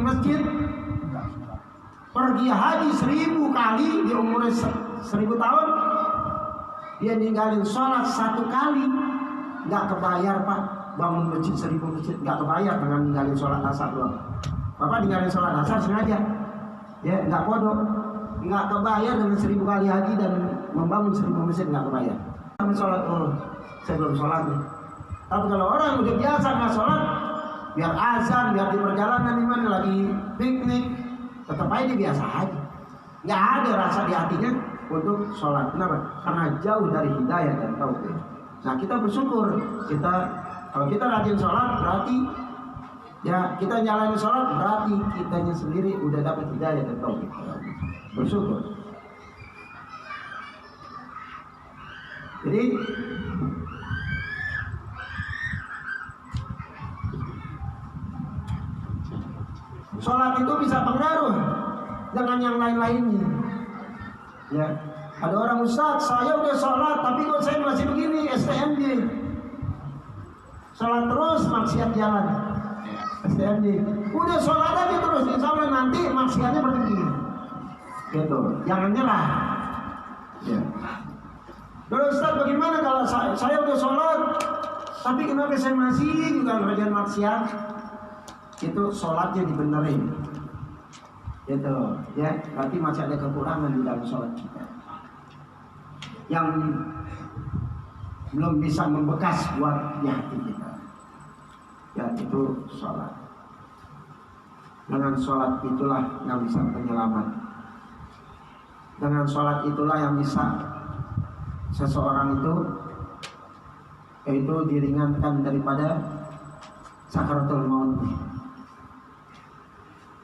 masjid, pergi haji 1000 kali di umur 1000 tahun, dia ninggalin sholat 1 kali, nggak kebayar Pak. Bangun masjid 1000 masjid nggak kebayar dengan ninggalin sholat asar doang. Bapak ninggalin sholat asar sengaja, ya nggak kodok, nggak kebayar dengan 1000 kali haji dan membangun 1000 masjid nggak kebayar. Kami sholat, saya belum sholat nih. Tapi kalau orang udah biasa nggak sholat, biar azan, biar di perjalanan gimana lagi piknik, tetap aja dia biasa aja. Nggak ada rasa di hatinya untuk sholat. Kenapa? Karena jauh dari hidayah dan tauhid. Nah kita bersyukur, kalau kita rajin sholat berarti ya kita nyalain sholat berarti kitanya sendiri udah dapat hidayah dan tauhid. Bersyukur. Jadi sholat itu bisa pengaruh dengan yang lain-lainnya. Ya, ada orang ustaz, saya udah sholat, tapi kok saya masih begini, STMJ. Sholat terus, maksiat jalan. STMJ. Udah sholat aja terus, insya Allah nanti maksiatnya berhenti. Gitu, jangan nyerah. Ya. Kalau ustaz, bagaimana kalau saya udah sholat, tapi kenapa saya masih juga ngerjain maksiat? Itu sholatnya dibenerin, gitu ya. Berarti masih ada kekurangan di dalam sholat kita yang belum bisa membekas buat di hati kita, ya itu sholat. Dengan sholat itulah yang bisa penyelamat. Dengan sholat itulah yang bisa seseorang itu diringankan daripada sakaratul maut.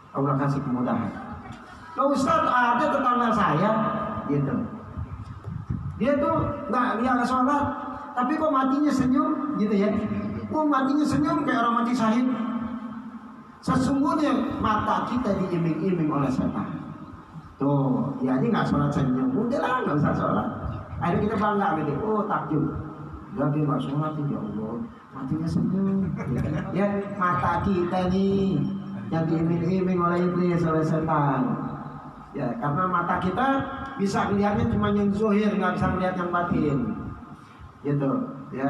Allah kasih kemudahan. Loh Ustaz, ada tetangga saya gitu, dia tuh nggak sholat, tapi kok matinya senyum gitu ya. Kok matinya senyum kayak orang mati syahid. Sesungguhnya mata kita diiming-iming oleh setan. Tuh, dia aja nggak sholat senyum, udahlah nggak usah sholat. Akhirnya kita bangga gitu, oh takjub, dia nggak sholat, ya Allah, matinya senyum. Ya mata kita nih yang diiming-iming oleh iblis, oleh setan. Ya, karena mata kita bisa melihatnya cuma yang zahir, nggak bisa melihat yang batin. Gitu, ya.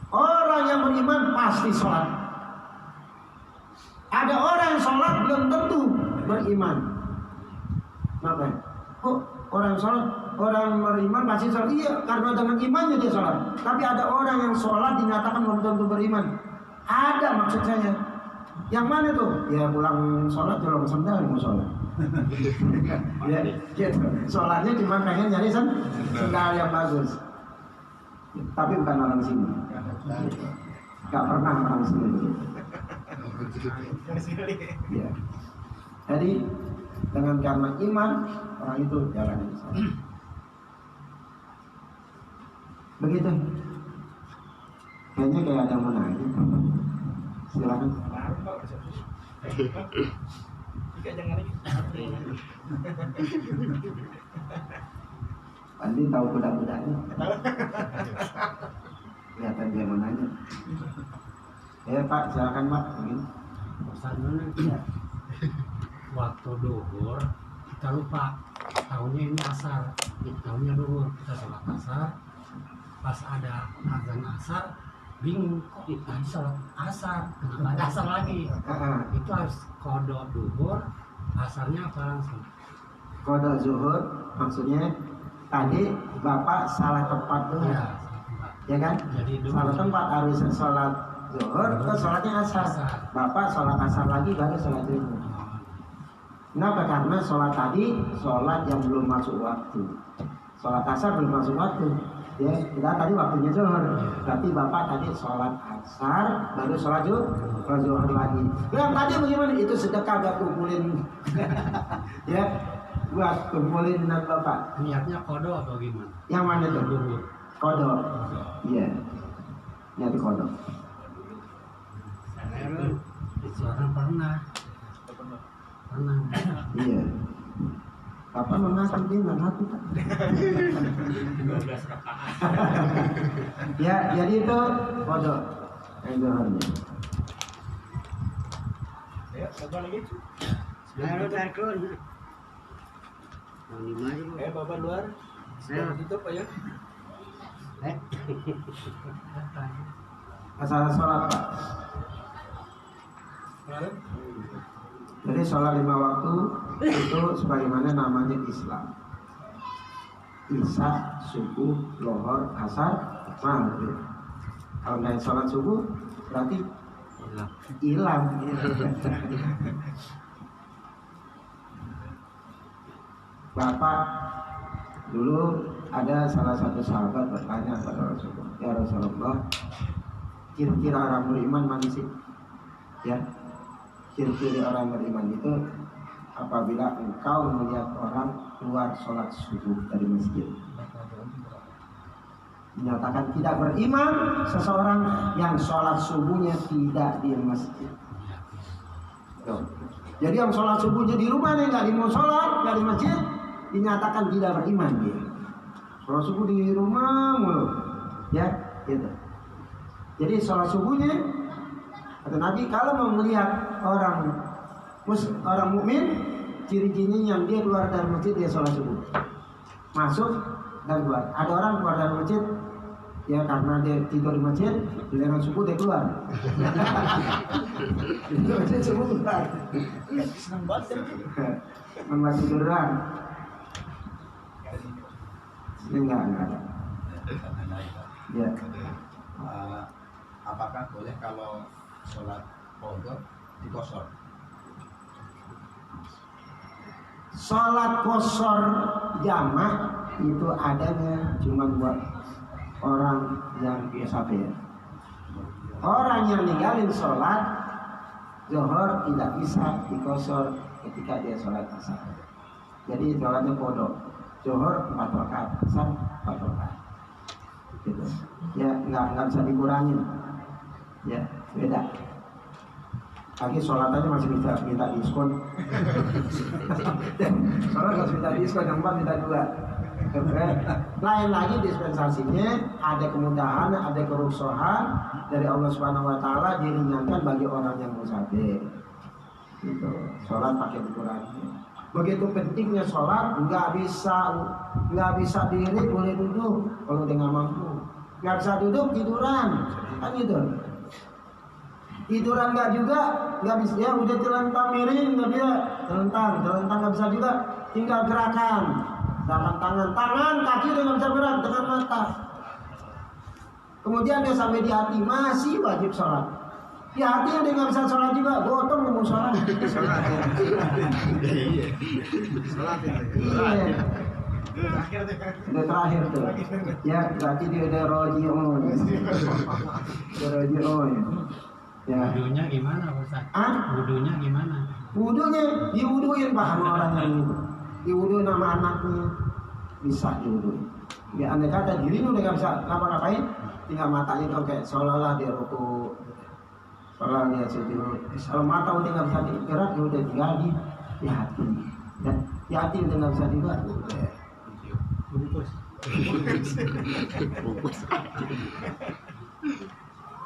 Orang yang beriman pasti sholat. Ada orang yang sholat belum tentu beriman. Kenapa? Kok orang sholat, orang beriman pasti sholat? Iya, karena dengan imannya dia sholat. Tapi ada orang yang sholat dinyatakan belum tentu beriman. Ada maksud saya. Yang mana tuh? Ya pulang sholat jualan sendal mau sholat. Ya, gitu. Sholatnya cuma pengen nyari sendal yang bagus. Tapi bukan orang sini. Gak pernah orang sini. Ya. Jadi dengan karena iman orang itu jalan sholat. Begitu. Kayaknya kayak ada yang mau nanya. Silakan. Andi tahu kuda-kudanya. Kelihatan dia mau nanya. Ya Pak, silakan Pak. Waktu duhur kita lupa tahunya ini asar, tahunya duhur, kita sholat asar. Pas ada azan asar, bingung kok tadi sholat asar, kenapa ada asar lagi? Itu harus kodok duhur, asarnya apa langsung? Kodok zuhur maksudnya tadi Bapak salah tempat dulu, ya kan? Jadi salah tempat, harus sholat zuhur, terus sholatnya asar. Bapak sholat asar lagi baru sholat zuhur. Kenapa? Karena sholat tadi sholat yang belum masuk waktu, sholat asar belum masuk waktu. Ya, kita tadi waktunya zuhur. Berarti Bapak tadi sholat asar baru sholat zuhur lagi. Yang tadi bagaimana? Itu sedekah buat kumpulin. Ya, buat kumpulin dan Bapak. Niatnya kodo atau gimana? Yang mana tuh? Kodo. Iya. Niat kodo. Saya pernah. Iya. Bapak mengaku dia nggak ngaku kan? 12 rakaat. Ya, jadi itu kodok. Zuhurnya. Bapak lagi? Saya takut. Yang lima itu. Bapak luar. Saya Tutup aja. Masalah sholat Pak. Jadi sholat 5 waktu itu sebagaimana namanya Islam. Isya, subuh, lohor, asar, maghrib. Kalau nggak sholat subuh berarti hilang. Bapak dulu ada salah satu sahabat bertanya kepada Rasulullah, ya Rasulullah, kira-kira orang beriman mana sih? Ya, ciri-ciri orang beriman itu apabila engkau melihat orang keluar sholat subuh dari masjid. Menyatakan tidak beriman seseorang yang sholat subuhnya tidak di masjid. Tuh. Jadi yang sholat subuhnya di rumah nih, nggak di mau sholat, nggak di masjid, dinyatakan tidak beriman dia. Sholat subuh di rumah mulu, ya, gitu. Jadi sholat subuhnya, kata Nabi, kalau mau melihat orang mukmin, ciri-cirinya yang dia keluar dari masjid dia sholat subuh, masuk dan keluar. Ada orang keluar dari masjid, ya karena dia tidur di masjid, giliran subuh dia keluar. Di masjid subuh keluar. Senang banget. Membuat tiduran. Ini enggak ada. Ya. Apakah boleh kalau sholat pondok dikosor? Sholat kosor jamak itu adanya cuma buat orang yang musafir. Orang yang ninggalin sholat zuhur tidak bisa dikosor ketika dia sholat asar. Jadi sholatnya pondok. Zuhur 4 rakaat, asar 4 rakaat. Gitu. Ya nggak bisa dikurangin. Ya beda. Lagi sholat aja masih bisa minta diskon. Sholat masih minta diskon, yang 4 minta 2. Lain lagi dispensasinya, ada kemudahan, ada keruksohan dari Allah Subhanahu Wa Taala, diringankan bagi orang yang musafir. Gitu. Sholat pakai dikurangi. Begitu pentingnya sholat, nggak bisa diri, boleh duduk kalau dia nggak mampu. Nggak bisa duduk, tiduran, kan gitu. Tiduran nggak juga, nggak bisa, ya udah telentang miring nggak bisa, telentang nggak bisa juga, tinggal gerakan, tangan, kaki udah nggak bisa gerak dengan mata. Kemudian dia sampai di hati masih wajib sholat. Di hati yang dia nggak bisa sholat juga, gotong mau sholat. Iya. Udah terakhir tuh. Ya berarti dia udah roji'un. Ya. Wudunya gimana Ustaz? Wudunya gimana? Wudunya diwuduin Pak sama orang yang itu. Diwuduin sama anaknya. Bisa diwuduin. Ya andai kata dirinya udah nggak bisa ngapa-ngapain, tinggal matanya kalau kayak seolah-olah dia ruku, seolah dia sujud. Kalau mata udah nggak bisa digerak, ya udah tinggal di hati. Dan di hati udah nggak bisa digerak.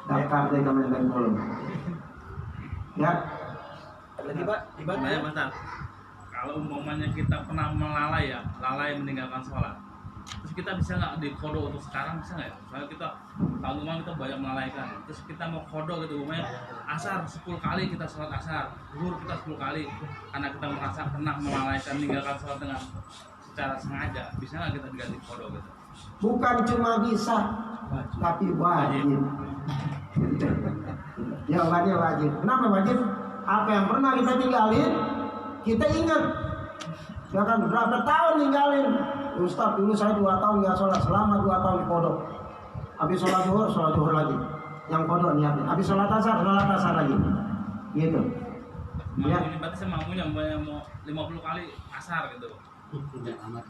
Daftar dari Kementerian. Ya. Lagi Pak, Saya bentar. Kalau umpamanya kita pernah lalai meninggalkan sholat, terus kita bisa nggak di kodo untuk sekarang, bisa nggak ya? Soalnya kita tahun kemarin kita banyak melalaikan, terus kita mau kodo gitu, umpamanya asar 10 kali kita sholat asar, zuhur kita 10 kali, karena kita merasa pernah melalaikan meninggalkan sholat dengan secara sengaja, bisa nggak kita diganti kodo gitu? Bukan cuma bisa, tapi wajib. Jawabannya wajib. Kenapa wajib? Apa yang pernah kita tinggalin, kita ingat. Misalkan berapa tahun ninggalin. Ustaz, dulu saya 2 tahun nggak sholat, selama 2 tahun di kodok. Habis sholat zuhur lagi. Yang kodok niatnya. Habis sholat asar lagi. Gitu. Ya. Ini berarti saya mau 50 kali asar gitu. Tidak amat.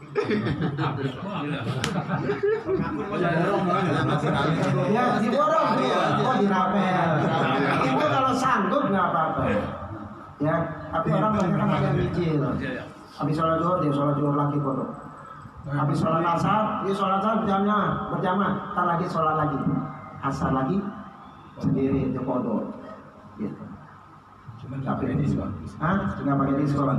Ya diborong. Oh dirapel. Itu kalau sanggup nggak apa-apa. Ya, tapi orang banyak kan ada yang nyicil. Habis sholat zuhur dia sholat zuhur lagi kodok. Habis sholat asar dia sholat asar berjamaah. Ntar lagi sholat lagi. Asar lagi sendiri dia kodok. Gitu. Cuman Tapi diskon. nggak pakai diskon.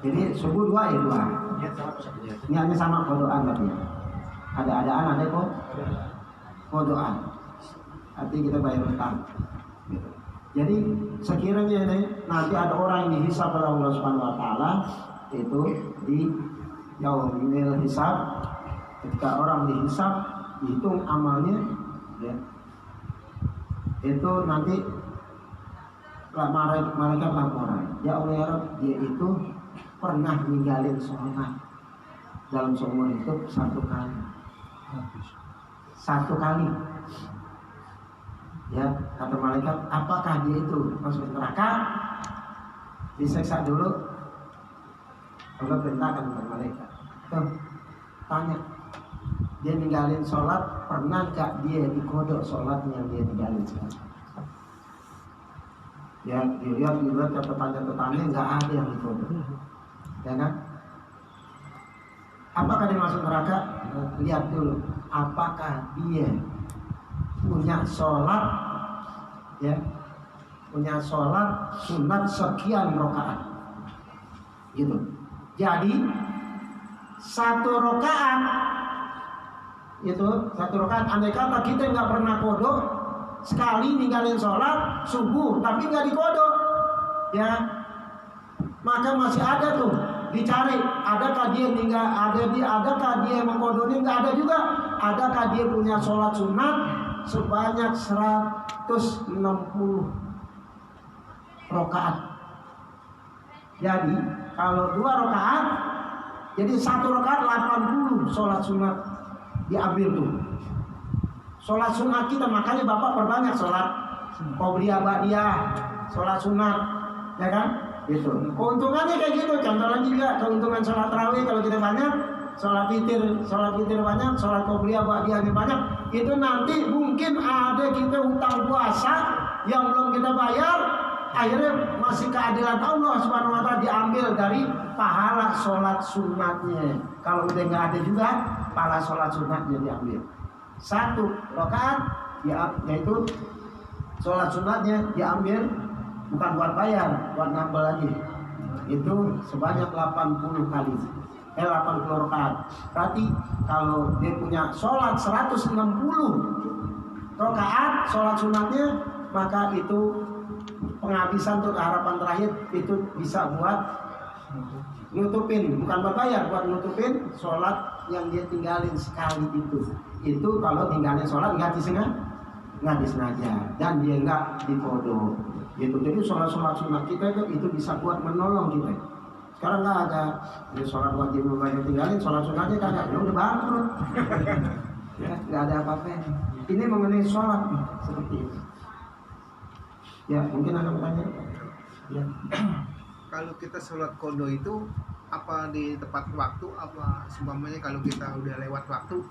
Jadi subuh 2 ya 2. Niatnya sama kodoan tapi ya. Ada-adaan ada kok kodoan. Artinya kita bayar utang. Gitu. Jadi sekiranya ini nanti ada orang yang dihisab oleh Allah Subhanahu Wa Taala itu di yaumil hisab, ketika orang dihisab dihitung amalnya, ya, itu nanti malaikat laporan, ya Allah ya Rabb, dia itu pernah ninggalin sholat dalam seumur hidup 1 kali. 1 kali. Ya, kata malaikat, apakah dia itu masuk neraka? Diseksa dulu. Allah perintahkan kepada malaikat. Tuh, tanya, dia ninggalin sholat, pernah gak dia dikodok sholatnya yang dia ninggalin sekali? Ya, dilihat tetangga-tetangganya nggak ada yang dikodok, ya kan? Apakah dia masuk neraka? Lihat dulu, apakah dia punya sholat, ya, punya sholat sunat sekian rakaat, gitu. Jadi 1 rakaat itu 1 rakaat. Andai kata kita nggak pernah kodok, sekali ninggalin sholat subuh tapi nggak dikodok, ya, maka masih ada tuh dicari, adakah dia adakah dia mengkodoknya? Nggak ada juga. Adakah dia punya sholat sunat sebanyak 160 rakaat? Jadi kalau 2 rakaat, jadi 1 rakaat 80 sholat sunat diambil tuh. Sholat sunat kita, makanya Bapak perbanyak sholat qobliyah ba'diyah, sholat sunat, ya kan? Gitu. Keuntungannya kayak gitu. Contoh lagi juga keuntungan sholat tarawih, kalau kita banyak, sholat witir banyak, sholat qobliyah ba'diyahnya banyak. Itu nanti mungkin ada kita hutang puasa yang belum kita bayar, akhirnya masih keadilan Allah Subhanahu Wa Taala diambil dari pahala sholat sunatnya. Kalau udah nggak ada juga, pahala sholat sunatnya diambil. 1 rakaat, ya, yaitu sholat sunatnya diambil, bukan buat bayar, buat nambah lagi. Itu sebanyak 80 kali. 80 rakaat. Berarti kalau dia punya sholat 160 rakaat sholat sunatnya, maka itu penghabisan untuk harapan terakhir itu bisa buat nutupin, bukan buat bayar, buat nutupin sholat yang dia tinggalin sekali itu. Itu kalau tinggalin sholat nggak disengaja dan dia nggak dikodok. Gitu. Jadi sholat sunat kita itu bisa buat menolong kita. Sekarang nggak ada, jadi sholat wajib banyak tinggalin, sholat sunatnya kagak, ya udah bangkrut. Ya, nggak ada apa-apa. Ini mengenai sholat nih, seperti itu. Ya, mungkin ada pertanyaan. Ya. Kalau kita sholat kodo itu apa di tepat waktu, apa seumpamanya kalau kita udah lewat waktu,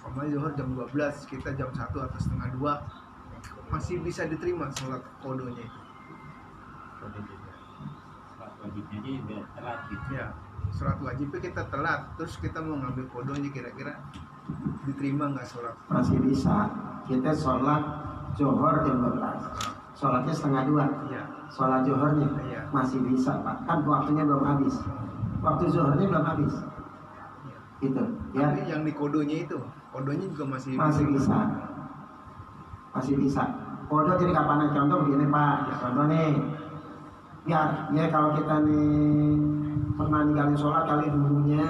umpamanya zuhur jam 12, kita jam 1 atau setengah 2, masih bisa diterima sholat kodonya itu? Kode juga. Sholat wajibnya aja udah telat gitu. Ya, sholat wajibnya kita telat, terus kita mau ngambil kodonya, kira-kira diterima nggak sholat? Masih bisa. Kita sholat zuhur jam 12, sholatnya setengah 2. Iya. Sholat zuhurnya Iya. masih bisa, Pak. Kan waktunya belum habis. Waktu zuhurnya belum habis. Gitu, ya. Tapi yang di kodonya itu, kodonya juga masih bisa. Masih bisa. Kodo jadi kapan? Contoh begini, Pak. Contoh nih. Ya kalau kita nih pernah ninggalin sholat kali dulunya,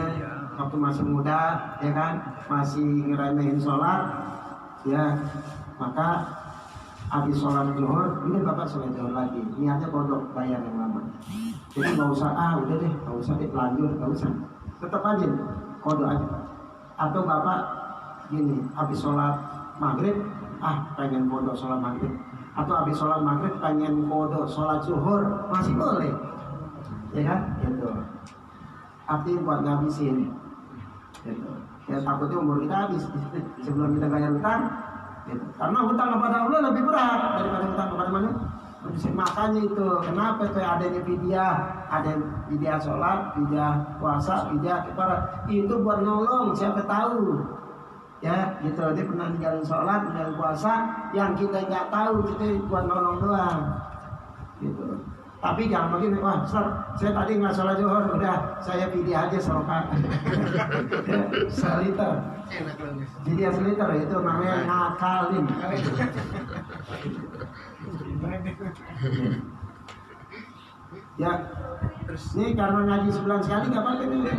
waktu masih muda, ya kan, masih ngeremehin sholat, ya, maka habis sholat zuhur, ini Bapak sholat zuhur lagi, niatnya kodok bayar yang lama. Jadi nggak usah, udah deh, nggak usah deh, lanjut, nggak usah. Tetap aja kodok aja. Atau Bapak gini, habis sholat maghrib, pengen kodok sholat maghrib. Atau habis sholat maghrib pengen kodok sholat zuhur, masih boleh, ya kan? Gitu. Artinya buat ngabisin, gitu. Ya takutnya umur kita habis sebelum kita bayar hutang, gitu. Karena hutang kepada Allah lebih berat daripada hutang kepada manusia. Makanya itu kenapa itu adanya fidyah, ada fidyah sholat, fidyah puasa, fidyah kifarat, itu buat nolong siapa tahu, ya gitu. Dia pernah ninggalin sholat, ninggalin puasa, yang kita nggak tahu, kita buat nolong doang gitu. Tapi jangan begini, wah Ustaz, saya tadi nggak sholat zuhur, udah saya pilih aja sama Pak. Seliter, Enak banget. jadi seliter itu namanya ngakalin. Ya, ini karena ngaji sebulan sekali nggak apa-apa nih,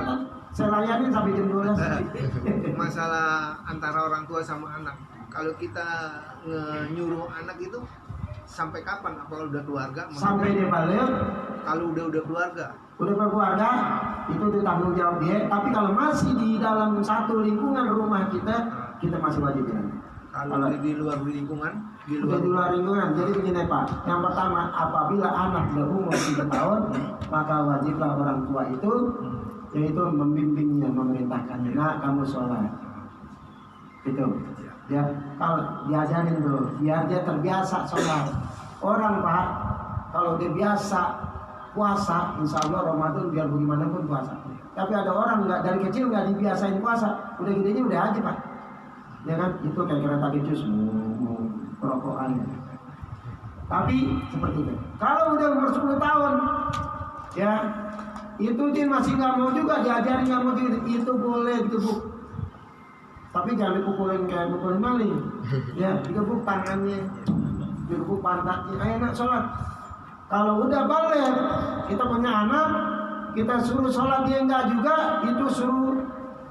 saya layanin sampai jam 12. Masalah antara orang tua sama anak, kalau kita nyuruh anak itu sampai kapan? Apa udah keluarga? Sampai dia balik. Kalau udah keluarga, Udah berkeluarga itu tanggung jawab dia. Tapi kalau masih di dalam satu lingkungan rumah kita masih wajib ya. kalau di luar lingkungan, Udah di luar lingkungan. Jadi begini Pak. Yang pertama, apabila anak berumur 3 tahun, maka wajiblah orang tua itu yaitu membimbingnya, memerintahkannya. Nah, kamu sholat. Gitu. Ya, kalau diajarin dulu, biar dia terbiasa sholat. Orang Pak, kalau dia biasa puasa, insya Allah Ramadan biar bagaimanapun puasa. Tapi ada orang nggak dari kecil nggak dibiasain puasa, udah gedenya udah aja Pak. Ya kan, itu kayak kereta kecus, perokokan. Tapi seperti itu. Kalau udah umur 10 tahun, ya itu dia masih nggak mau juga diajarin, nggak mau gitu. Itu boleh digebuk. Tapi jangan dipukulin kayak pukulin maling. Ya, digebuk tangannya, digebuk pantatnya. Ayo nak sholat. Kalau udah balik, kita punya anak, kita suruh sholat dia enggak juga, itu suruh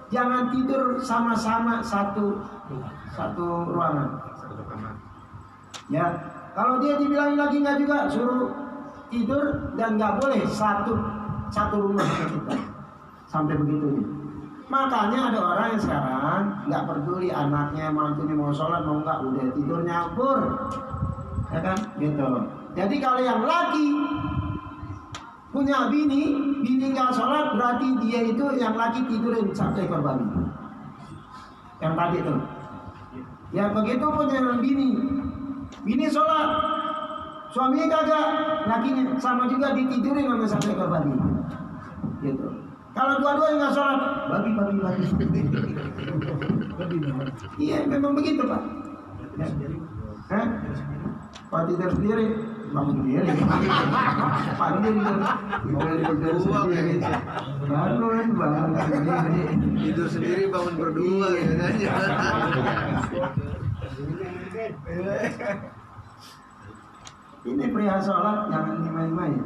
jangan tidur sama-sama satu ruangan. Ya, kalau dia dibilangin lagi enggak juga, suruh tidur dan enggak boleh satu rumah sama kita. Sampai begitu nih. Makanya ada orang yang sekarang nggak peduli anaknya mantunya mau sholat mau enggak, udah tidur nyampur, ya kan, gitu. Jadi kalau yang laki punya bini nggak sholat, berarti dia itu yang laki tidurin satu ekor babi. Yang tadi itu. Ya begitu punya yang bini sholat, suaminya kagak, lakinya sama juga ditidurin sama satu ekor babi. Gitu. Kalau dua-duanya nggak sholat, babi. Iya, memang begitu Pak. Ya. Hah? Pak tidur sendiri, bangun sendiri. Pandin tuh, tidur sendiri. Bangun sendiri. tidur sendiri bangun berdua, ya kan? Ini perihal sholat jangan dimain-main.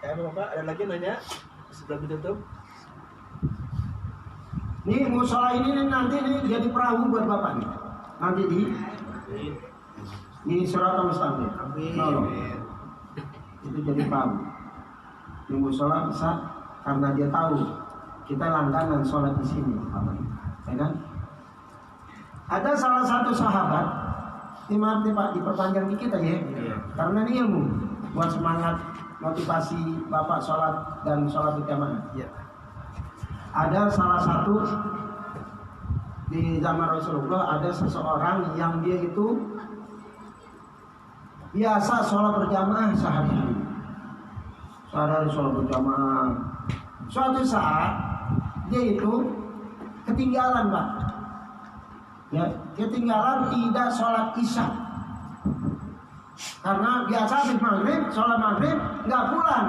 Bapak ada lagi nanya sebelum ditutup? Nih musola ini nih, nanti nih jadi perahu buat bapak nih. Nanti di surat al-mustaqim. Nolong. Itu jadi perahu. Di musola bisa karena dia tahu kita langganan sholat di sini, ya kan? Ada salah satu sahabat, ini maaf nih Pak, diperpanjang dikit aja ya, karena ini ilmu buat semangat motivasi bapak sholat dan sholat berjamaah. Ya. Ada salah satu di zaman Rasulullah, ada seseorang yang dia itu biasa sholat berjamaah sehari-hari. Sehari-hari sholat berjamaah. Suatu saat dia itu ketinggalan Pak. Ya, ketinggalan tidak sholat isya. Karena biasa habis maghrib, sholat maghrib nggak pulang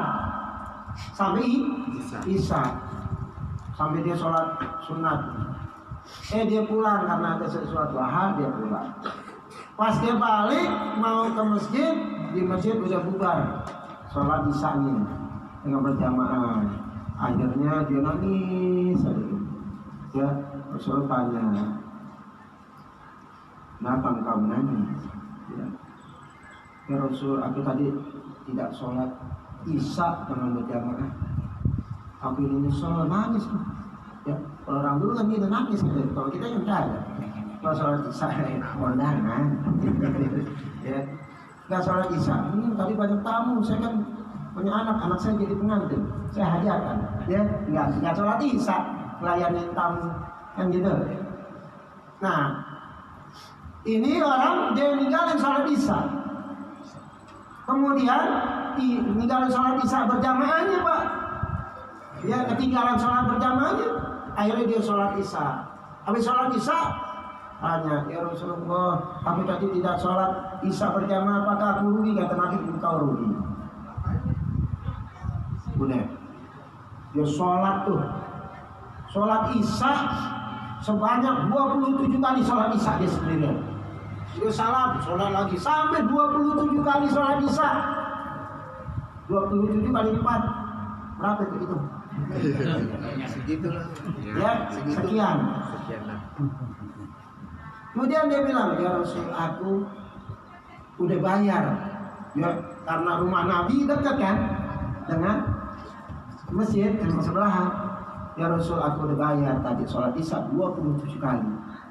sampai isya. Sampai dia sholat sunat. Dia pulang karena ada sesuatu hal, dia pulang. Pas dia balik mau ke masjid, di masjid udah bubar sholat isyanya dengan berjamaah. Akhirnya dia nangis. Ya, Rasul tanya, kenapa engkau menangis? Ya Rasul, aku tadi tidak sholat isya dengan berjamaah. Aku ini nyesel, nangis. Ya, kalau orang dulu kan gitu nangis gitu. Kalau kita kan enggak ada. Kalau sholat isya, kondangan. Ya, nggak sholat isya. Tadi banyak tamu, saya kan punya anak saya jadi pengantin. Saya hajatkan. Ya, nggak sholat isya, melayani tamu kan gitu. Nah, ini orang dia ninggalin sholat isya. Kemudian ninggalin sholat isya berjamaahnya Pak. Ya ketinggalan sholat berjamaahnya, akhirnya dia sholat isya. Habis sholat isya Tanya, ya Rasulullah, aku tadi tidak sholat isya berjamaah, apakah aku rugi? Kata Nabi, engkau rugi. Udah, dia sholat tuh, sholat isya sebanyak 27 kali sholat isya dia sendirian. Dia salam, sholat lagi sampai 27 kali sholat isya. 27 kali 4 berapa itu? Segitulah. Ya, sekian. Kemudian dia bilang, ya Rasul, aku udah bayar. Ya, karena rumah Nabi dekat kan dengan masjid yang sebelahan. Ya Rasul, aku udah bayar tadi sholat isya 27 kali.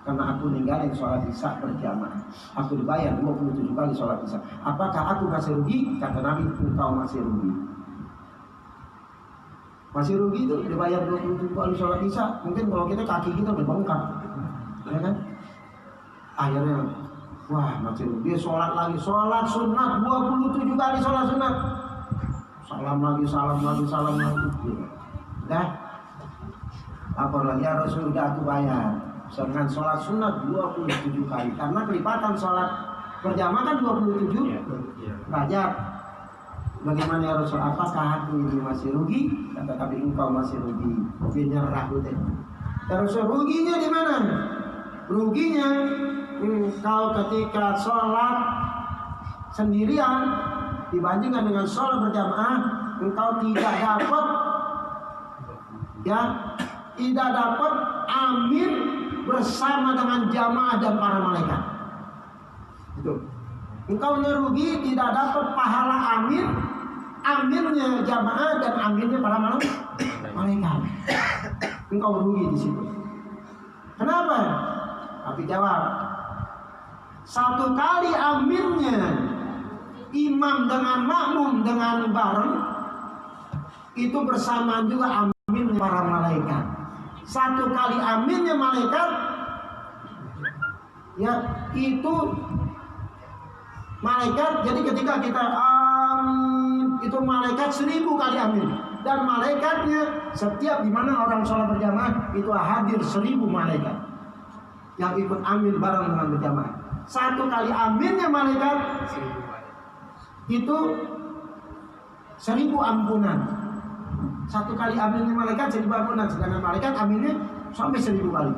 Karena aku ninggalin sholat isya berjamaah. Aku dibayar 27 kali sholat isya. Apakah aku masih rugi? Kata Nabi, engkau masih rugi. Masih rugi itu dibayar 27 kali sholat isya. Mungkin kalau kita kaki kita udah bengkak, ya kan? Akhirnya, wah masih rugi. Dia sholat lagi, sholat sunat 27 kali sholat sunat. Salam lagi, salam lagi, salam lagi. Dah, apalagi ya Rasul, udah aku bayar. Dengan sholat sunat 27 kali. Karena kelipatan sholat berjamaah kan 27 derajat. Bagaimana ya Rasul, apakah aku ini masih rugi? Kata Nabi, engkau masih rugi. Dia nyerah udah. Ya Rasul, ruginya di mana? Ruginya engkau ketika sholat sendirian dibandingkan dengan sholat berjamaah, engkau tidak dapat amin bersama dengan jamaah dan para malaikat. Itu. Engkau rugi, tidak dapat pahala amin, aminnya jamaah dan aminnya para malaikat. Engkau rugi di situ. Kenapa? Tapi jawab, satu kali aminnya imam dengan makmum dengan bareng itu bersamaan juga amin para malaikat. Satu kali aminnya malaikat, ya itu malaikat. Jadi ketika kita amin, itu malaikat 1000 kali amin. Dan malaikatnya setiap dimana orang sholat berjamaah itu hadir 1000 malaikat yang ikut amin bareng dengan berjamaah. Satu kali aminnya malaikat itu 1000 ampunan. Satu kali aminnya malaikat 1000 ampunan, sedangkan malaikat aminnya sampai 1000 kali.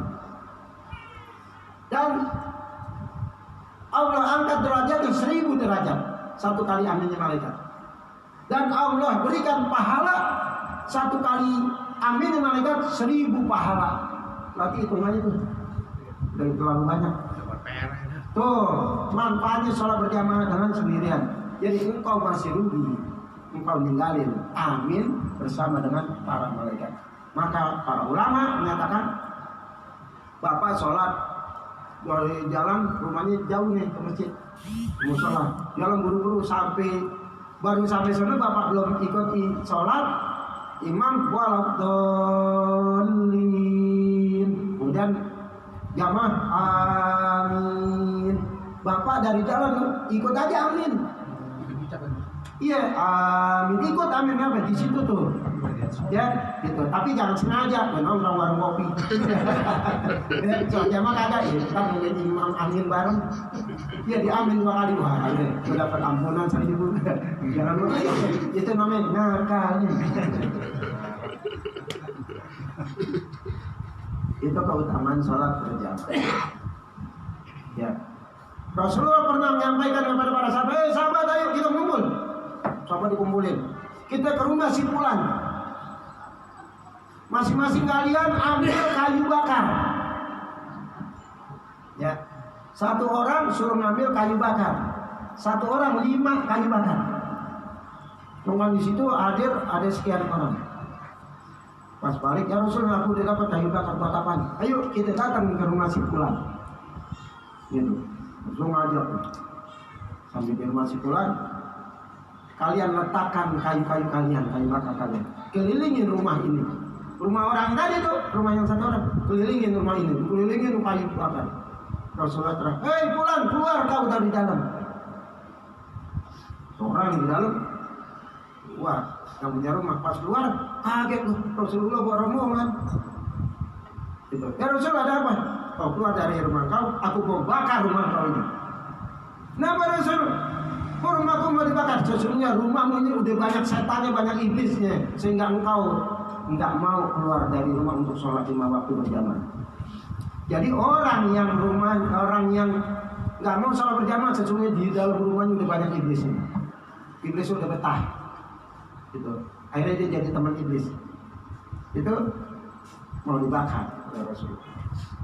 Dan Allah angkat derajatnya 1000 derajat satu kali aminnya malaikat. Dan Allah berikan pahala satu kali aminnya malaikat 1000 pahala. Berarti hitungannya tuh dari terlalu banyak. Tuh manfaatnya sholat berjamaah dengan sendirian. Jadi engkau masih rugi, engkau ninggalin amin bersama dengan para malaikat. Maka para ulama menyatakan, bapak sholat dari jalan, rumahnya jauh nih ke masjid, mau sholat, jalan buru-buru baru sampai sana bapak belum ikut sholat, imam waladhdallin, kemudian jamaah amin, bapak dari jalan ikut aja amin. Iya, amin, ikut amin apa di situ tuh, ya, gitu. Tapi jangan sengaja, nongkrong warung kopi. Soalnya mah kagak, ya, kita menjadi imam amin bareng. Dia diamin 2 kali, wah, itu dapat ampunan 1000. Jangan lupa, itu namanya nakalnya. Itu keutamaan sholat berjamaah. Ya, Rasulullah pernah menyampaikan kepada para sahabat, sahabat ayo kita kumpul. Sahabat dikumpulin. Kita ke rumah si Fulan. Masing-masing kalian ambil kayu bakar. Ya, satu orang suruh ngambil kayu bakar. Satu orang 5 kayu bakar. Tunggu di situ ada sekian orang. Pas balik, ya Rasulullah, aku udah dapat kayu bakar buat apa? Ayo kita datang ke rumah si Fulan. Gitu. Langsung ngajak. Sampai di rumah si Fulan, kalian letakkan kayu-kayu kalian, kayu bakar kalian. Kelilingin rumah ini. Rumah orang tadi tuh, rumah yang satu orang. Kelilingin rumah ini, kelilingin kayu bakar. Rasulullah terang, hei Fulan, keluar kau dari dalam. Seorang di dalam, wah, yang punya rumah pas keluar, kaget tuh. Rasulullah buat rombongan. Gitu. Ya Rasulullah, ada apa? kau keluar dari rumah kau, aku mau bakar rumah kau ini. Kenapa Rasul? Kok rumahku mau dibakar? Sesungguhnya rumahmu ini udah banyak setannya, banyak iblisnya, sehingga engkau nggak mau keluar dari rumah untuk sholat 5 waktu berjamaah. Jadi orang yang nggak mau sholat berjamaah, sesungguhnya di dalam rumahnya udah banyak iblisnya. Iblis udah betah, gitu. Akhirnya dia jadi teman iblis. Itu mau dibakar oleh Rasul.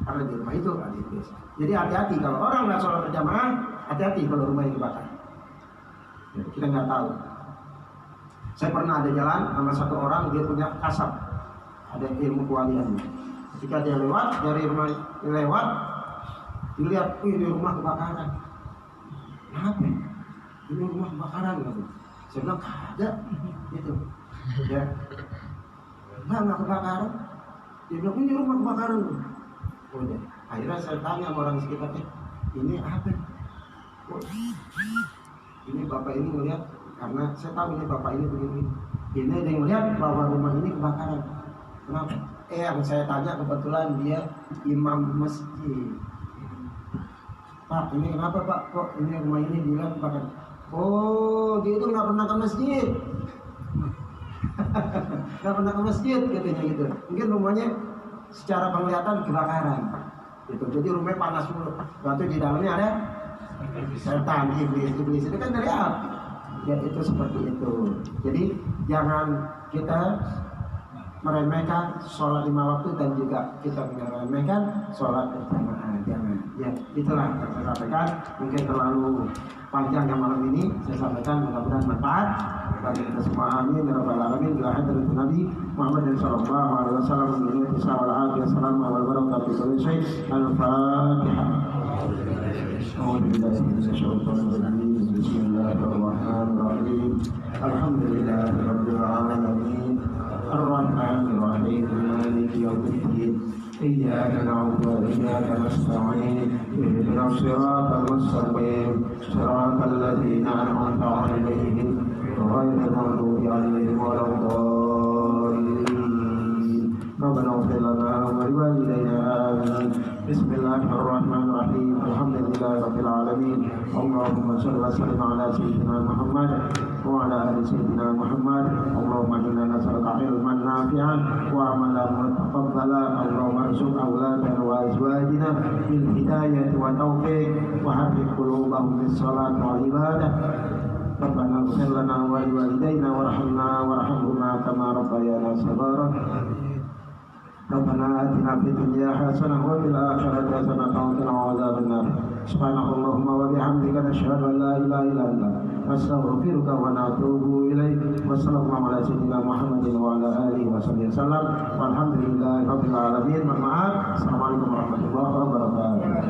Karena di rumah itu ada iblis. Jadi hati-hati kalau orang nggak sholat berjamaah, hati-hati kalau rumah yang dibakar. Ya, kita nggak tahu. Saya pernah ada jalan sama satu orang, dia punya kasab, ada ilmu kewalian. Ketika dia lewat dari rumah, dilihat, ini rumah kebakaran. Kenapa? Ini rumah kebakaran, gitu. Saya bilang ada, gitu. Ya, nggak kebakaran. Dia bilang ini rumah kebakaran. Udah. Akhirnya saya tanya sama orang sekitarnya, ini apa? Oh, ini bapak ini melihat, karena saya tahu ini bapak ini begini. Ini ada yang melihat bahwa rumah ini kebakaran. Kenapa? Yang saya tanya kebetulan dia imam masjid. Pak, ini kenapa Pak? Kok ini rumah ini bilang kebakaran? Oh, dia itu nggak pernah ke masjid. Nggak pernah ke masjid, katanya gitu. Mungkin rumahnya secara penglihatan kebakaran. Gitu. Jadi rumahnya panas dulu. Waktu di dalamnya ada setan, iblis itu kan dari api. Ya itu seperti itu. Jadi jangan kita meremehkan sholat 5 waktu dan juga kita meremehkan sholat berjamaah. Jangan. Ya itulah yang saya sampaikan. Mungkin terlalu panjang yang malam ini saya sampaikan, mudah-mudahan bermanfaat bagi kita semua. Amin ya rabbal alamin. Bila hadratin Nabi Muhammad sallallahu alaihi wasallam min tisawal alaihi wasallam wal barakatuh kulli syai. Al-Fatihah. أعوذ بالله من الشيطان الرجيم بسم الله الرحمن الرحيم الحمد لله رب العالمين الرحمن الرحيم مالك يوم الدين إياك نعبد وإياك نستعين اهدنا الصراط المستقيم صراط الذين أنعمت عليهم غير المغضوب عليهم ولا الضالين ربنا اغفر لنا ولوالدينا آمين بسم الله الرحمن الرحيم الحمد لله رب العالمين اللهم صل وسلم على سيدنا محمد وعلى آل سيدنا محمد اللهم إنا نسألك علما نافعا وعملا متقبلا اللهم ارزق أولادنا وأزواجنا بالهداية والتوفيق وحرك قلوبهم بالصلاة والعبادة ربنا اغفر لنا ولوالدينا وارحمنا وارحمهما كما ربيانا صغارا ربنا آتنا في الدنيا حسنة وفي الآخرة حسنة وقنا عذاب النار سبحانك اللهم وبحمدك نشهد أن لا إله إلا أنت نستغفرك ونتوب إليك وصلى الله على سيدنا محمد وعلى آله وصحبه وسلم والحمد لله رب العالمين. Mohon maaf. Assalamualaikum warahmatullahi wabarakatuh.